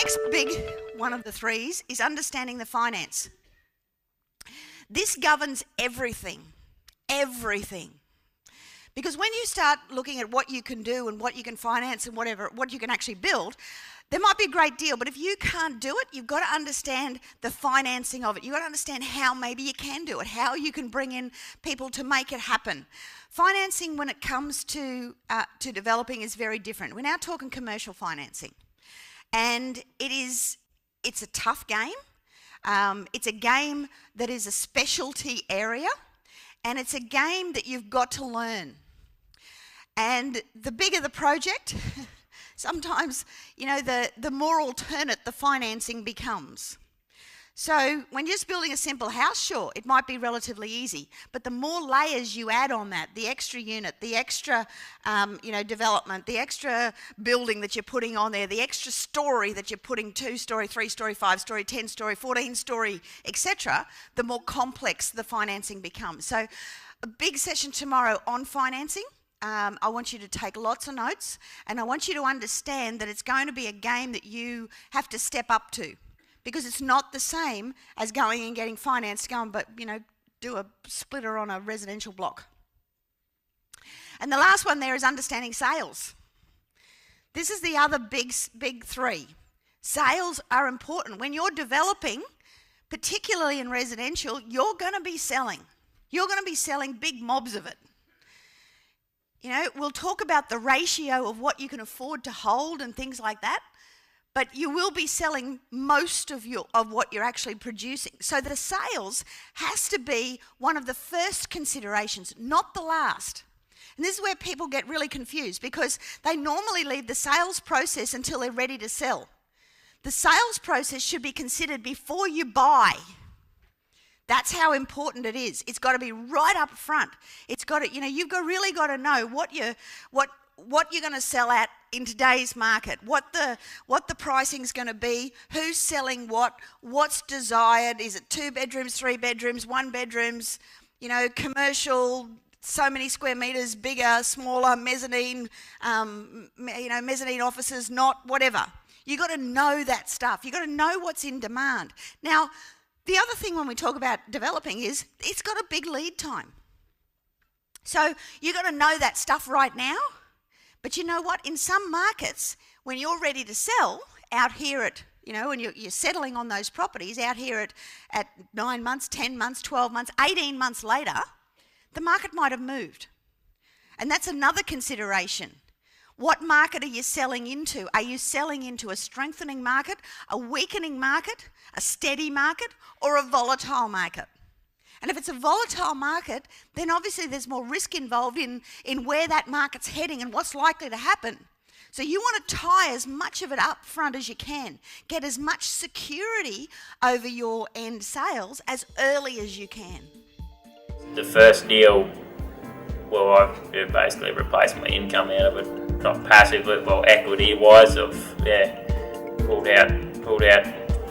next big one of the threes is understanding the finance. This governs everything. Because when you start looking at what you can do and what you can finance and what you can actually build, there might be a great deal, but if you can't do it, you've got to understand the financing of it. You've got to understand how maybe you can do it, how you can bring in people to make it happen. Financing, when it comes to developing, is very different. We're now talking commercial financing, and it's a tough game. It's a game that is a specialty area, and it's a game that you've got to learn. And the bigger the project, sometimes, the more alternate the financing becomes. So when you're just building a simple house, sure, it might be relatively easy. But the more layers you add on that, the extra unit, the extra, development, the extra building that you're putting on there, the extra story that you're putting, 2-story, 3-story, 5-story, 10-story, 14-story, etc., the more complex the financing becomes. So a big session tomorrow on financing. I want you to take lots of notes, and I want you to understand that it's going to be a game that you have to step up to, because it's not the same as going and getting finance, do a splitter on a residential block. And the last one there is understanding sales. This is the other big three. Sales are important. When you're developing, particularly in residential, you're going to be selling. You're going to be selling big mobs of it. We'll talk about the ratio of what you can afford to hold and things like that, but you will be selling most of what you're actually producing. So the sales has to be one of the first considerations, not the last. And this is where people get really confused, because they normally leave the sales process until they're ready to sell. The sales process should be considered before you buy. That's how important it is. It's got to be right up front. It's got to, you've really got to know what you're going to sell at in today's market, what the pricing's going to be, who's selling what's desired. Is it 2 bedrooms, 3 bedrooms, 1 bedrooms, commercial, so many square meters, bigger, smaller, mezzanine, mezzanine offices, not whatever. You've got to know that stuff. You've got to know what's in demand. Now, the other thing when we talk about developing is it's got a big lead time. So you've got to know that stuff right now. But you know what? In some markets, when you're ready to sell out here at, when you're settling on those properties out here at 9 months, 10 months, 12 months, 18 months later, the market might have moved. And that's another consideration. What market are you selling into? Are you selling into a strengthening market, a weakening market, a steady market, or a volatile market? And if it's a volatile market, then obviously there's more risk involved in where that market's heading and what's likely to happen. So you want to tie as much of it up front as you can. Get as much security over your end sales as early as you can. The first deal, it basically replaced my income out of it. Not passively, equity-wise, pulled out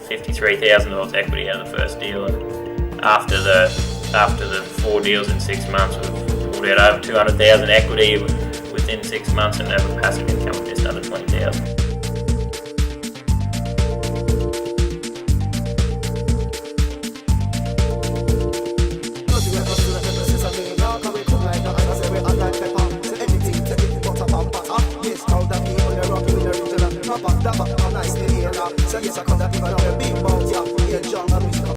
$53,000 equity out of the first deal, and after the 4 deals in 6 months, we've pulled out over $200,000 equity within 6 months, and have a passive income of just under $20,000. So yes, I come that even on a big boat, yeah,